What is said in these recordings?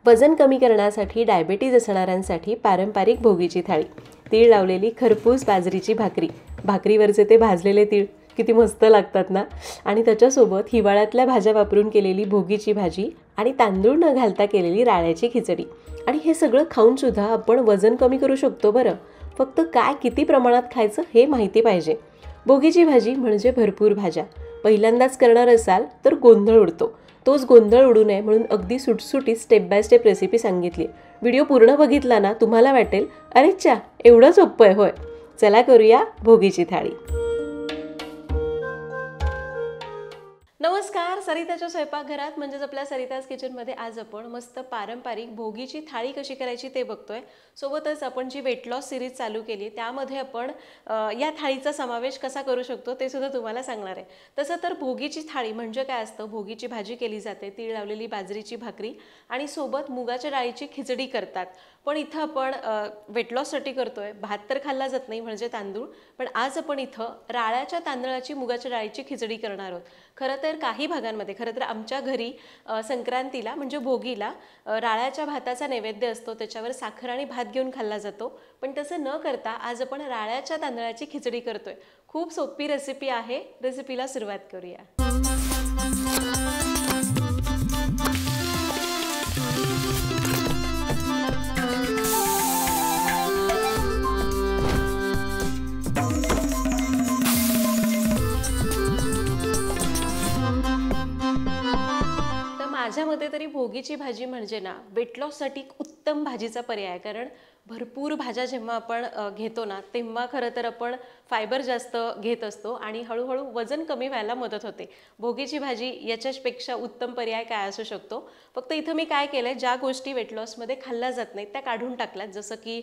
वजन कमी करण्यासाठी डायबिटीज असणाऱ्यांसाठी पारंपरिक भोगीची थाळी. तीळ लावलेली खरपूस बाजरीची भाकरी, भाकरीवरचे ते भाजलेले तीळ किती मस्त लागतात ना. आणि त्याच्यासोबत हिवाळ्यातल्या भाज्या वापरून केलेली भोगीची भाजी आणि तांदूळ न घालता केलेली राळ्याची खिचडी. आणि हे सगळं खाऊनसुद्धा आपण वजन कमी करू शकतो बरं. फक्त काय किती प्रमाणात खायचं हे माहिती पाहिजे. भोगीची भाजी म्हणजे भरपूर भाज्या. पहिल्यांदाच करणार असाल तर गोंधळ उडतो. तोच गोंधळ उडू नये म्हणून अगदी सुटसुटीत स्टेप बाय स्टेप रेसिपी सांगितली. व्हिडिओ पूर्ण बघितला ना तुम्हाला वाटेल अरे च्या एवढं सोपं आहे होय. चला करूया भोगीची थाळी. नमस्कार, सरिताच्या स्वयंपाकघरात म्हणजेच आपल्या सरिताज किचनमध्ये आज आपण मस्त पारंपरिक भोगीची थाळी कशी करायची ते बघतोय. सोबतच आपण जी वेट लॉस सिरीज चालू केली त्यामध्ये आपण या थाळीचा समावेश कसा करू शकतो ते सुद्धा तुम्हाला सांगणार आहे. तसं तर भोगीची थाळी म्हणजे काय असतं, भोगीची भाजी केली जाते, तीळ लावलेली बाजरीची भाकरी आणि सोबत मुगाच्या डाळीची खिचडी करतात. पण इथं आपण वेट लॉससाठी करतोय. भात तर खाल्ला जात नाही म्हणजे तांदूळ, पण आज आपण इथं राळ्याच्या तांदळाची मुगाच्या डाळीची खिचडी करणार आहोत. खरं तर काही भागांमध्ये, खरं तर आमच्या घरी संक्रांतीला म्हणजे भोगीला राळ्याच्या भाताचा नैवेद्य असतो, त्याच्यावर साखर आणि भात घेऊन खाल्ला जातो. पण तसं न करता आज आपण राळ्याच्या तांदळाची खिचडी करतोय. खूप सोपी रेसिपी आहे. रेसिपीला सुरुवात करूया. माझ्या मते तरी भोगीची भाजी म्हणजे ना वेट लॉससाठी उत्तम भाजीचा पर्याय आहे. कारण भरपूर भाज्या जेव्हा आपण घेतो ना तेव्हा खरं तर आपण फायबर जास्त घेत असतो आणि हळूहळू वजन कमी व्हायला मदत होते. भोगीची भाजी याच्यापेक्षा उत्तम पर्याय काय असू शकतो. फक्त इथं मी काय केलंय, ज्या गोष्टी वेट लॉसमध्ये खाल्ल्या जात नाहीत त्या काढून टाकल्यात. जसं की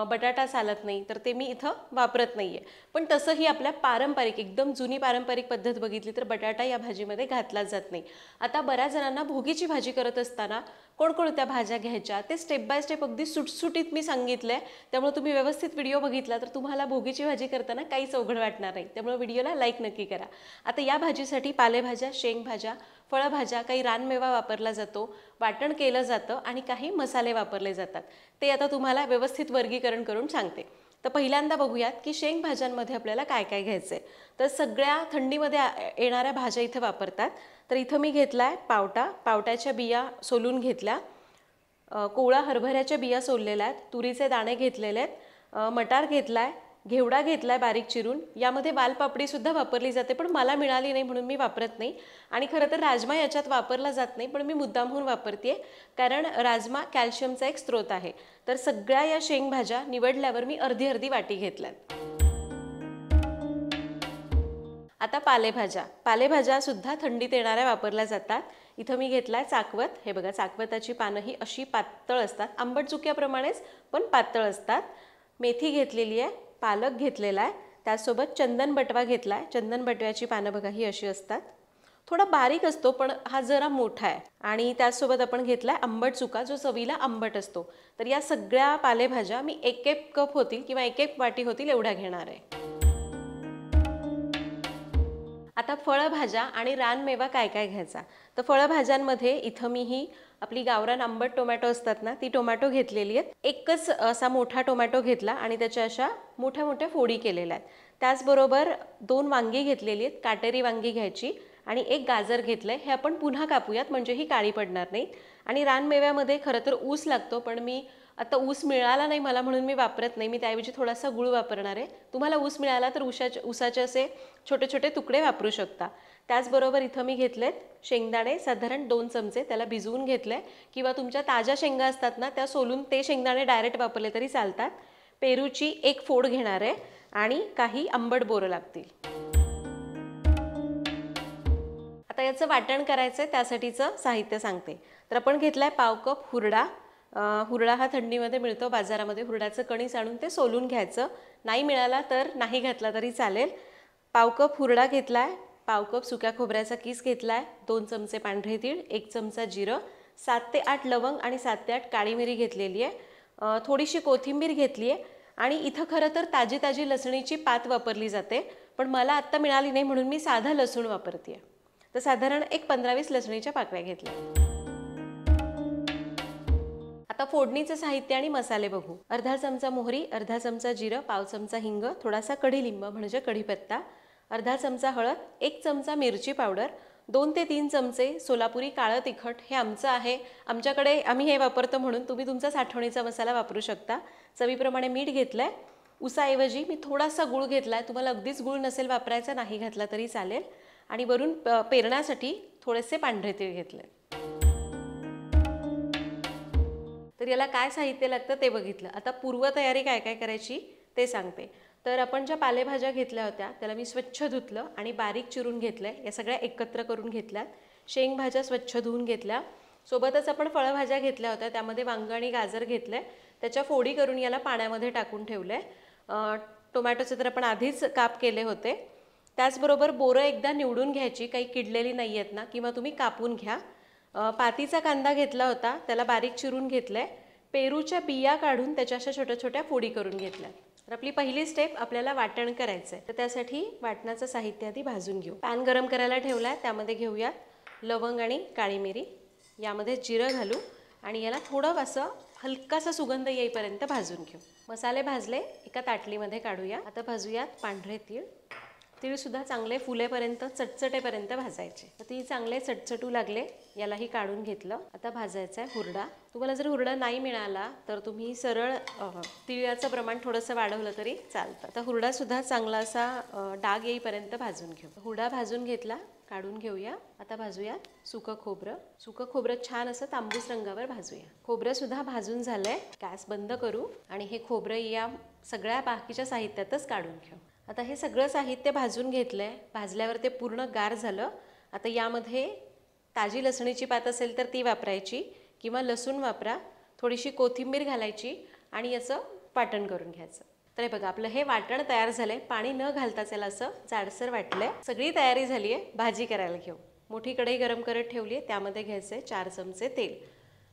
बटाटा चालत नाही तर ते मी इथं वापरत नाही आहे. पण तसंही आपल्या पारंपरिक एकदम जुनी पारंपरिक पद्धत बघितली तर बटाटा या भाजीमध्ये घातला जात नाही. आता बऱ्याच जणांना भोगीची भाजी करत असताना कोणकोणत्या भाज्या घ्यायच्या ते स्टेप बाय स्टेप अगदी सुटसुटीत मी सांगितलंय. त्यामुळे तुम्ही व्यवस्थित व्हिडिओ बघितला तर तुम्हाला भोगीची भाजी करताना काहीच अवघड वाटणार नाही. त्यामुळे व्हिडिओला लाईक नक्की करा. आता या भाजीसाठी पालेभाज्या, शेंगभाज्या, फळभाज्या, काही रानमेवा वापरला जातो, वाटण केलं जातं आणि काही मसाले वापरले जातात. ते आता तुम्हाला व्यवस्थित वर्गीकरण करून सांगते. तर पहिल्यांदा बघूयात की शेंगभाज्यांमध्ये आपल्याला काय काय घ्यायचं आहे. तर सगळ्या थंडीमध्ये येणाऱ्या भाज्या इथं वापरतात. तर इथं मी घेतलाय पावटा, पावट्याच्या बिया सोलून घेतल्या, कोवळा हरभऱ्याच्या बिया सोललेल्या आहेत, तुरीचे दाणे घेतलेले आहेत, मटार घेतलाय, घेवडा घेतलाय बारीक चिरून. यामध्ये वालपापडी सुद्धा वापरली जाते पण मला मिळाली नाही म्हणून मी वापरत नाही. आणि खरं तर राजमा याच्यात वापरला जात नाही पण मी मुद्दामहून वापरते कारण राजमा कॅल्शियमचा एक स्रोत आहे. तर सगळ्या या शेंगभाज्या निवडल्यावर मी अर्धी अर्धी वाटी घेतल्यात. आता पालेभाज्या, पालेभाज्या सुद्धा थंडीत येणाऱ्या वापरल्या जातात. इथं मी घेतलाय चाकवत. हे बघा, चाकवताची पानं ही अशी पातळ असतात, आंबट चुक्याप्रमाणेच पण पातळ असतात. मेथी घेतलेली आहे, पालक घेतलेला आहे, त्यासोबत चंदन बटवा घेतलाय. चंदन बटव्याची पानं बघा ही अशी असतात, थोडा बारीक असतो पण हा जरा मोठा आहे. आणि त्यासोबत आपण घेतलाय आंबट चुका, जो चवीला आंबट असतो. तर या सगळ्या पालेभाज्या मी एक एक कप होतील किंवा एक एक वाटी होतील एवढ्या घेणार आहे. आता फळभाज्या आणि रानमेवा काय काय घ्यायचा. तर फळभाज्यांमध्ये इथं मी ही आपली गावरान आंबट टोमॅटो असतात ना ती टोमॅटो घेतलेली आहेत. एकच असा मोठा टोमॅटो घेतला आणि त्याच्या अशा मोठ्या मोठ्या फोडी केलेल्या आहेत. त्याचबरोबर 2 वांगी घेतलेली आहेत, काटेरी वांगी घ्यायची आणि एक गाजर घेतलंय. हे आपण पुन्हा कापूयात म्हणजे ही काळी पडणार नाहीत. आणि रानमेव्यामध्ये खरं तर ऊस लागतो पण मी आता ऊस मिळाला नाही मला म्हणून मी वापरत नाही. मी त्याऐवजी थोडासा गुळ वापरणार आहे. तुम्हाला ऊस मिळाला तर ऊसाचे असे छोटे छोटे तुकडे वापरू शकता. त्याचबरोबर इथं मी घेतलेत शेंगदाणे, साधारण 2 चमचे त्याला भिजवून घेतले किंवा तुमच्या ताज्या शेंगा असतात ना त्या सोलून ते शेंगदाणे डायरेक्ट वापरले तरी चालतात. पेरूची एक फोड घेणार आहे आणि काही आंबट बोरं लागतील. आता याचं वाटण करायचं आहे, त्यासाठीचं साहित्य सांगते. तर आपण घेतलाय पाव कप हुरडा. हुरडा हा थंडीमध्ये मिळतो बाजारामध्ये. हुरड्याचं कणीस आणून ते सोलून घ्यायचं. नाही मिळाला तर नाही घातला तरी चालेल. पाव कप हुरडा घेतलाय, पाव कप सुक्या खोबऱ्याचा किस घेतलाय, 2 चमचे पांढरे तीळ, 1 चमचा जिरं, 7 ते 8 लवंग आणि 7 ते 8 काळी मिरी घेतलेली आहे, थोडीशी कोथिंबीर घेतली आहे. आणि इथं खरं तर ताजी ताजी लसणीची पात वापरली जाते पण मला आत्ता मिळाली नाही म्हणून मी साधा लसूण वापरते. तर साधारण एक 15-20 लसणीच्या पाकळ्या घेतल्या. आता फोडणीचं साहित्य आणि मसाले बघू. अर्धा चमचा मोहरी, अर्धा चमचा जिरं, पाव चमचा हिंग, थोडासा कढीलिंब म्हणजे कढीपत्ता, अर्धा चमचा हळद, 1 चमचा मिरची पावडर, 2 ते 3 चमचे सोलापुरी काळं तिखट. हे आमचं आहे, आमच्याकडे आम्ही हे वापरतो म्हणून तुम्ही तुमचा साठवणीचा मसाला वापरू शकता. चवीप्रमाणे मीठ घेतलंय. उसाऐवजी मी थोडासा गूळ घेतलाय. तुम्हाला अगदीच गूळ नसेल वापरायचा, नाही घातला तरी चालेल. आणि वरून पेरण्यासाठी थोडेसे पांढरे तीळ घेतले. तर याला काय साहित्य लागतं ते बघितलं. आता पूर्वतयारी काय काय करायची ते सांगते. तर आपण ज्या पालेभाज्या घेतल्या होत्या त्याला मी स्वच्छ धुतलं आणि बारीक चिरून घेतलंय. या सगळ्या एकत्र करून घेतल्यात. शेंगभाज्या स्वच्छ धुवून घेतल्या. सोबतच आपण फळभाज्या घेतल्या होत्या, त्यामध्ये वांग आणि गाजर घेतले. त्याच्या फोडी करून याला पाण्यामध्ये टाकून ठेवले. टोमॅटोचे तर आपण आधीच काप केले होते. त्याचबरोबर बोरं एकदा निवडून घ्यायची, काही किडलेली नाही आहेत ना, किंवा तुम्ही कापून घ्या. पातीचा कांदा घेतला होता, त्याला बारीक चिरून घेतलंय. पेरूच्या बिया काढून त्याच्या अशा छोट्या छोट्या फोडी करून घेतल्या. तर आपली पहिली स्टेप, आपल्याला वाटण करायचं आहे. तर त्यासाठी वाटणाचं साहित्य आधी भाजून घेऊ. पॅन गरम करायला ठेवलाय, त्यामध्ये घेऊयात लवंग आणि काळी मिरी. यामध्ये जिरं घालू आणि याला थोडं असं हलकासा सुगंध येईपर्यंत भाजून घेऊ. मसाले भाजले, एका ताटलीमध्ये काढूया. आता भाजूयात पांढरे तीळ. तीळसुद्धा चांगले फुलेपर्यंत, चटचटेपर्यंत भाजायचे. तर ती चांगले चटचटू लागले, यालाही काढून घेतलं. आता भाजायचा आहे हुरडा. तुम्हाला जर हुरडा नाही मिळाला तर तुम्ही सरळ तिळाचं प्रमाण थोडंसं वाढवलं तरी चालतं. आता हुरडासुद्धा चांगला असा डाग येईपर्यंत भाजून घेऊ. हुरडा भाजून घेतला, काढून घेऊया. आता भाजूया सुकं खोबरं. सुकं खोबरं छान असं तांबूस रंगावर भाजूया. खोबरं सुद्धा भाजून झालंय. गॅस बंद करू आणि हे खोबरं या सगळ्या बाकीच्या साहित्यातच काढून घेऊ. आता हे सगळं साहित्य भाजून घेतलंय. भाजल्यावर ते पूर्ण गार झालं. आता यामध्ये ताजी लसणीची पात असेल तर ती वापरायची किंवा लसूण वापरा. थोडीशी कोथिंबीर घालायची आणि याचं वाटण करून घ्यायचं. तर हे बघा, आपलं हे वाटण तयार झालंय. पाणी न घालताच याला असं जाडसर वाटलंय. सगळी तयारी झाली आहे. भाजी करायला घेऊ. मोठी कढई गरम करत ठेवली आहे, त्यामध्ये घ्यायचे 4 चमचे तेल.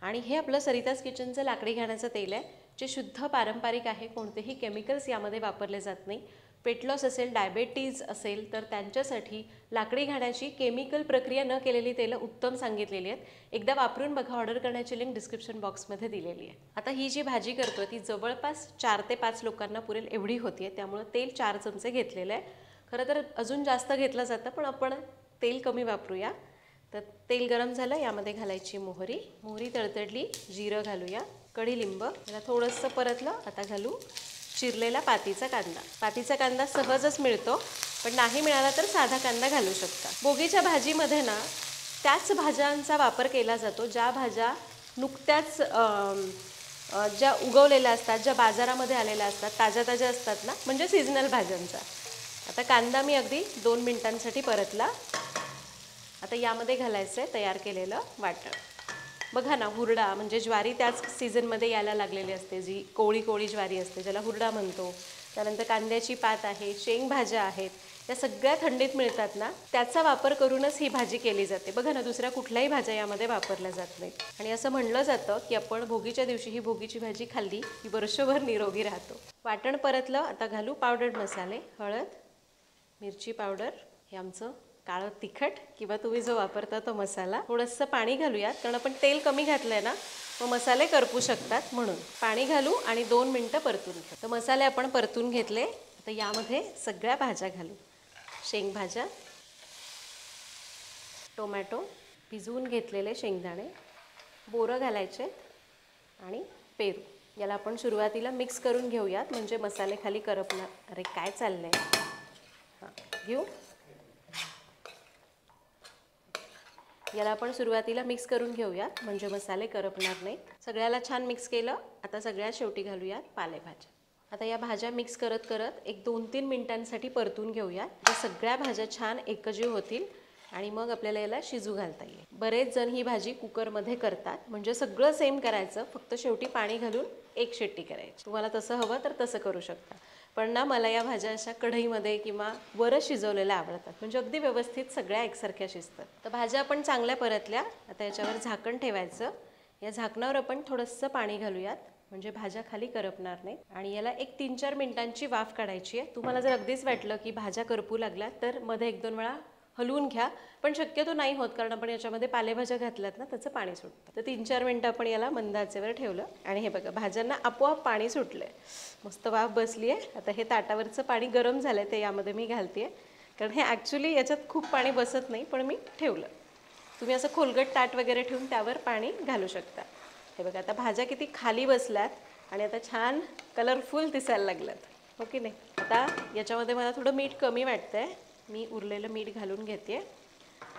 आणि हे आपलं सरिताज किचनचं लाकडी घाण्याचं तेल आहे, जे शुद्ध पारंपरिक आहे. कोणतेही केमिकल्स यामध्ये वापरले जात नाही. पेट लॉस असेल, डायबेटीज असेल तर त्यांच्यासाठी लाकडी घाण्याची केमिकल प्रक्रिया न केलेली तेलं उत्तम सांगितलेली आहेत. एकदा वापरून बघा. ऑर्डर करण्याची लिंक डिस्क्रिप्शन बॉक्समध्ये दिलेली आहे. आता ही जी भाजी करतोय ती जवळपास 4 ते 5 लोकांना पुरेल एवढी होती आहे. त्यामुळे तेल 4 चमचे घेतलेलं आहे. खरं तर अजून जास्त घेतलं जातं, पण आपण तेल कमी वापरूया. तर तेल गरम झालं, यामध्ये घालायची मोहरी. मोहरी तळतळली, जिरं घालूया. कढीलिंब याला थोडंसं परतलं. आता घालू चिरलेला पातीचा कांदा. पातीचा कांदा सहजच मिळतो, पण नाही मिळाला तर साधा कांदा घालू शकता. बोगीच्या भाजीमध्ये ना त्याच भाज्यांचा वापर केला जातो ज्या भाज्या नुकत्याच ज्या उगवलेल्या असतात, ज्या बाजारामध्ये आलेल्या असतात, ताज्या ताज्या असतात ना, म्हणजे सीझनल भाज्यांचा. आता कांदा मी अगदी 2 मिनिटांसाठी परतला. आता यामध्ये घालायचं आहे तयार केलेलं वाटण. बघा ना, हुरडा म्हणजे ज्वारी त्याच सीझनमध्ये यायला लागलेली असते, जी कोळी कोळी ज्वारी असते, ज्याला हुरडा म्हणतो. त्यानंतर कांद्याची पात आहे, शेंगभाज्या आहेत, या सगळ्या थंडीत मिळतात ना, त्याचा वापर करूनच ही भाजी केली जाते. बघा ना, दुसऱ्या कुठल्याही भाज्या यामध्ये वापरल्या जात नाहीत. आणि असं म्हणलं जातं की आपण भोगीच्या दिवशी ही भोगीची भाजी खाल्ली की वर्षभर निरोगी राहतो. वाटण परतलं. आता घालू पावडर्ड मसाले. हळद, मिरची पावडर, हे आमचं काळं तिखट किंवा तुम्ही जो वापरता तो मसाला. थोडंसं पाणी घालूयात, कारण आपण तेल कमी घातलंय ना, मग मसाले करपू शकतात, म्हणून पाणी घालू आणि 2 मिनिटं परतून घेऊ. तर मसाले आपण परतून घेतले. आता यामध्ये सगळ्या भाज्या घालू. शेंगभाज्या, टोमॅटो, भिजवून घेतलेले शेंगदाणे, बोरं घालायचे आणि पेरू. याला आपण सुरुवातीला मिक्स करून घेऊयात, म्हणजे मसाले खाली करपणार. अरे काय चाललंय. हां, घेऊ. याला आपण सुरुवातीला मिक्स करून घेऊयात, म्हणजे मसाले करपणार नाहीत. सगळ्याला छान मिक्स केलं. आता सगळ्यात शेवटी घालूयात पालेभाज्या. आता या भाज्या मिक्स करत करत एक 2-3 मिनिटांसाठी परतून घेऊयात. या सगळ्या भाज्या छान एकजीव होतील आणि मग आपल्याला याला शिजू घालता येईल. बरेच जण ही भाजी कुकरमध्ये करतात, म्हणजे सगळं सेम करायचं, फक्त शेवटी पाणी घालून 1 शिट्टी करायची. तुम्हाला तसं हवं तर तसं करू शकता. पण ना, मला या भाज्या अशा कढईमध्ये किंवा वरच शिजवलेल्या आवडतात, म्हणजे अगदी व्यवस्थित सगळ्या एकसारख्या शिजतात. तर भाज्या आपण चांगल्या परतल्या. आता याच्यावर झाकण ठेवायचं. या झाकणावर आपण थोडंसं पाणी घालूयात, म्हणजे भाज्या खाली करपणार नाहीत. आणि याला एक 3-4 मिनिटांची वाफ काढायची आहे. तुम्हाला जर अगदीच वाटलं की भाज्या करपू लागल्या तर मध्ये 1-2 वेळा हलवून घ्या, पण शक्यतो नाही होत कारण आपण याच्यामध्ये पालेभाज्या घातल्यात ना, त्याचं पाणी सुटतं. तर 3-4 मिनटं आपण याला मंद आचेवर ठेवलं आणि हे बघा भाज्यांना आपोआप पाणी सुटलं आहे, मस्त वाफ बसली आहे. आता हे ताटावरचं पाणी गरम झालं आहे ते यामध्ये मी घालते आहे, कारण हे ॲक्च्युली याच्यात खूप पाणी बसत नाही, पण मी ठेवलं. तुम्ही असं खोलगट ताट वगैरे ठेवून त्यावर पाणी घालू शकता. हे बघा आता भाज्या किती खाली बसल्यात आणि आता छान कलरफुल दिसायला लागल्यात, हो की नाही. आता याच्यामध्ये मला थोडं मीठ कमी वाटतं आहे, मी उरलेलं मीठ घालून घेते.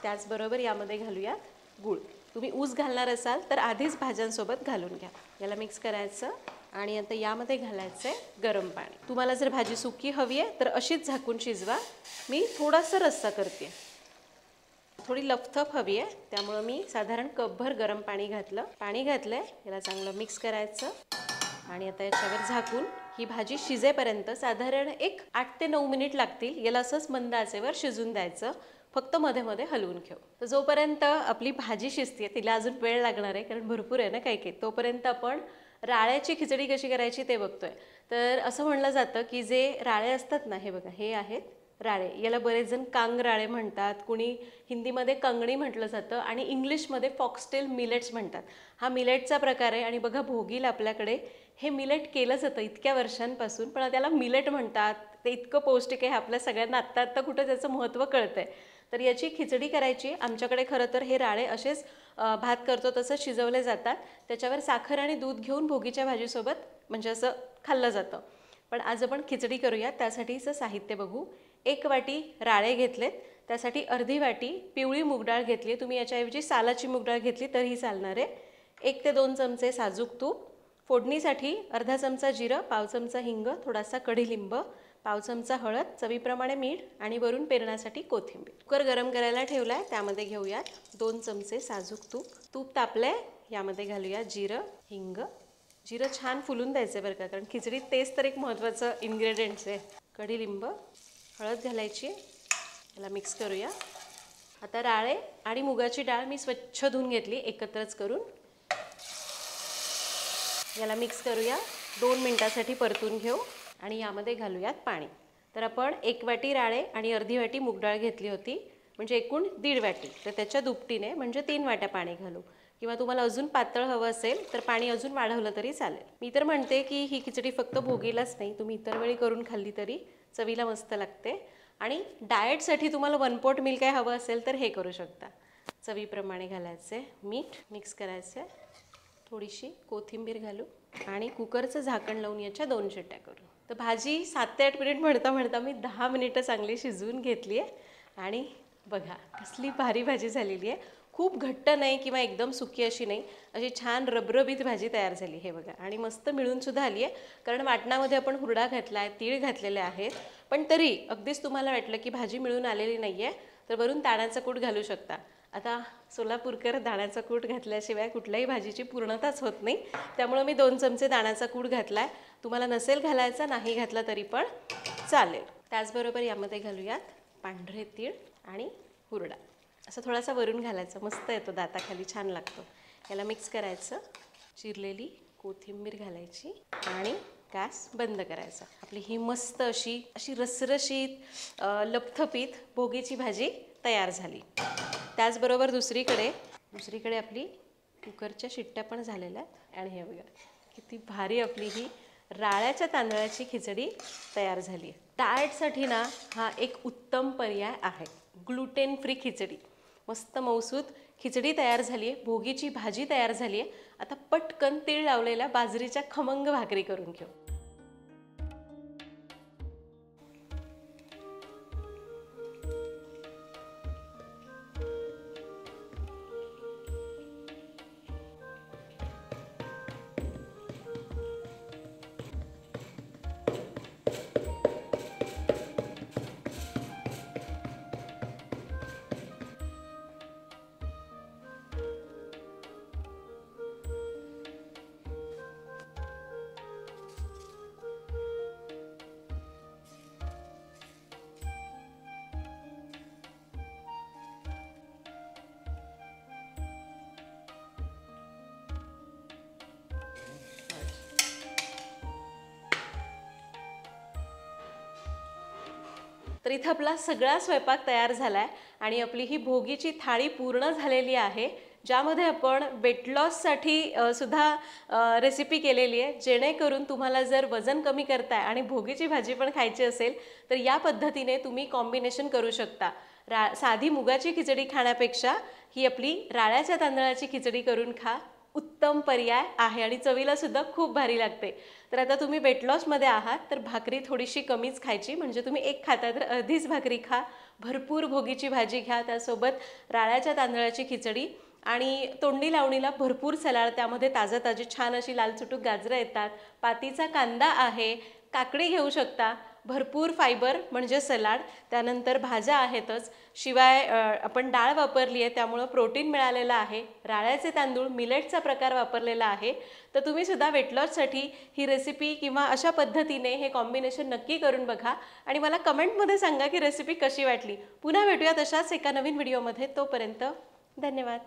त्याचबरोबर यामध्ये घालूया गूळ. तुम्ही ऊस घालणार असाल तर आधीच भाज्यांसोबत घालून घ्या. याला मिक्स करायचं आणि आता यामध्ये घालायचं आहे गरम पाणी. तुम्हाला जर भाजी सुकी हवी आहे तर अशीच झाकून शिजवा. मी थोडासा रस्सा करते, थोडी लफतफ हवी आहे, त्यामुळं मी साधारण कपभर गरम पाणी घातलं. पाणी घातलं आहे, याला चांगलं मिक्स करायचं आणि आता याच्यावर झाकून ही भाजी शिजेपर्यंत साधारण एक 8 ते 9 मिनिट लागतील. याला असंच मंद आचेवर शिजून द्यायचं, फक्त मध्ये मध्ये हलवून ठेव. तर जोपर्यंत आपली भाजी शिजते तिला अजून वेळ लागणार आहे, कारण भरपूर आहे ना काही काही. तोपर्यंत आपण राळ्याची खिचडी कशी करायची ते बघतोय. तर असं म्हणलं जातं की जे राळे असतात ना, हे बघा हे आहेत राळे. याला बरेच जण कांग राळे म्हणतात, कुणी हिंदीमध्ये कंगणी म्हटलं जातं आणि इंग्लिशमध्ये फॉक्सटेल मिलेट्स म्हणतात. हा मिलेटचा प्रकार आहे आणि बघा भोगीला आपल्याकडे हे मिलेट केलं जातं इतक्या वर्षांपासून, पण त्याला मिलेट म्हणतात. ते इतकं पौष्टिक आहे, आपल्या सगळ्यांना आत्ता आत्ता कुठं त्याचं महत्त्व कळतं आहे. तर याची खिचडी करायची. आमच्याकडे खरं तर हे राळे असेच भात करतो तसं शिजवले जातात. त्याच्यावर साखर आणि दूध घेऊन भोगीच्या भाजीसोबत म्हणजे असं खाल्लं जातं. पण आज आपण खिचडी करूया. त्यासाठीचं साहित्य बघू. 1 वाटी राळे घेतलेत, त्यासाठी अर्धी वाटी पिवळी मूगडाळ घेतली. तुम्ही याच्याऐवजी सालाची मूगडाळ घेतली तरीही चालणार आहे. 1 ते 2 चमचे साजूक तूप, फोडणीसाठी अर्धा चमचा जिरं, पाव चमचा हिंग, थोडासा कढीलिंब, पाव चमचा हळद, चवीप्रमाणे मीठ आणि वरून पेरण्यासाठी कोथिंबीर. कुकर गरम करायला ठेवला आहे, त्यामध्ये घेऊयात 2 चमचे साजूक तूप. तूप तापलंय, यामध्ये घालूया जिरं, हिंग. जिरं छान फुलून द्यायचं बरं का, कारण खिचडीत तेच तर एक महत्त्वाचं इन्ग्रेडियंट्स आहे. कढीलिंब, हळद घालायची, याला मिक्स करूया. आता राळे आणि मुगाची डाळ मी स्वच्छ धुवून घेतली एकत्रच करून. याला मिक्स करूया, 2 मिनिटासाठी परतून घेऊ आणि यामध्ये घालूयात पाणी. तर आपण 1 वाटी राळे आणि अर्धी वाटी मूगडाळ घेतली होती, म्हणजे एकूण 1.5 वाटी. तर त्याच्या दुपटीने म्हणजे 3 वाट्या पाणी घालू, किंवा तुम्हाला अजून पातळ हवं असेल तर पाणी अजून वाढवलं तरी चालेल. मी तर म्हणते की ही खिचडी फक्त भोगीलाच नाही, तुम्ही इतर वेळी करून खाल्ली तरी चवीला मस्त लागते. आणि डाएटसाठी तुम्हाला 1 पॉट मिल काय हवं असेल तर हे करू शकता. चवीप्रमाणे घालायचे मीठ, मिक्स करायचे, थोडीशी कोथिंबीर घालू आणि कुकरचं झाकण लावून याच्या 2 शिट्ट्या करू. तर भाजी 7 ते 8 मिनिट म्हणता म्हणता मी 10 मिनिटं चांगली शिजवून घेतली आहे. आणि बघा कसली भारी भाजी झालेली आहे. खूप घट्ट नाही किंवा एकदम सुकी अशी नाही, अशी छान रबरबीत भाजी तयार झाली. हे बघा, आणि मस्त मिळूनसुद्धा आली आहे, कारण वाटणामध्ये आपण हुरडा घातला आहे, तीळ घातलेले आहेत. पण तरी अगदीच तुम्हाला वाटलं की भाजी मिळून आलेली नाही आहे तर वरून दाण्याचं कूट घालू शकता. आता सोलापूरकर दाण्याचा कूट घातल्याशिवाय कुठल्याही भाजीची पूर्णताच होत नाही, त्यामुळं मी 2 चमचे दाण्याचा कूट घातला आहे. तुम्हाला नसेल घालायचा, नाही घातला तरी पण चालेल. त्याचबरोबर यामध्ये घालूयात पांढरे तीळ आणि हुरडा. असं थोडासा वरून घालायचा, मस्त येतो दाताखाली, छान लागतो. याला मिक्स करायचं, चिरलेली कोथिंबीर घालायची आणि गॅस बंद करायचा. आपली ही मस्त अशी रसरशीत लपथपीत भोगीची भाजी तयार झाली. त्याचबरोबर दुसरीकडे आपली कुकरच्या शिट्ट्या पण झालेल्या आहेत. आणि हे बघा किती भारी आपली ही राळ्याच्या तांदळाची खिचडी तयार झाली आहे. डाएटसाठी ना हा एक उत्तम पर्याय आहे. ग्लुटेन फ्री खिचडी, मस्त मौसूद खिचडी तयार झाली आहे, भोगीची भाजी तयार झाली आहे. आता पटकन तीळ लावलेल्या बाजरीच्या खमंग भाकरी करून घेऊ. तर इथं आपला सगळा स्वयंपाक तयार झाला आहे आणि आपली ही भोगीची थाळी पूर्ण झालेली आहे, ज्यामध्ये आपण वेट लॉससाठी सुद्धा रेसिपी केलेली आहे, जेणेकरून तुम्हाला जर वजन कमी करताय आणि भोगीची भाजी पण खायची असेल तर या पद्धतीने तुम्ही कॉम्बिनेशन करू शकता. साधी मुगाची खिचडी खाण्यापेक्षा ही आपली राळ्याच्या तांदळाची खिचडी करून खा, उत्तम पर्याय आहे आणि चवीला सुद्धा खूप भारी लागते. तर आता तुम्ही वेट लॉसमध्ये आहात तर भाकरी थोडीशी कमीच खायची, म्हणजे तुम्ही एक खाता तर अर्धीच भाकरी खा, भरपूर भोगीची भाजी घ्या, त्यासोबत राळ्याच्या तांदळाची खिचडी आणि तोंडी लावणीला भरपूर सलाड, त्यामध्ये ताजी छान अशी लाल चुटूक गाजरं येतात, पातीचा कांदा आहे, काकडी घेऊ शकता, भरपूर फायबर म्हणजे सलाड, त्यानंतर भाज्या आहेतच, शिवाय आपण डाळ वापरली आहे त्यामुळं प्रोटीन मिळालेलं आहे, राळ्याचे तांदूळ मिलेटचा प्रकार वापरलेला आहे. तर तुम्ही सुद्धा वेट लॉससाठी ही रेसिपी किंवा अशा पद्धतीने हे कॉम्बिनेशन नक्की करून बघा आणि मला कमेंटमध्ये सांगा की रेसिपी कशी वाटली. पुन्हा भेटूयात अशाच एका नवीन व्हिडिओमध्ये. तोपर्यंत धन्यवाद.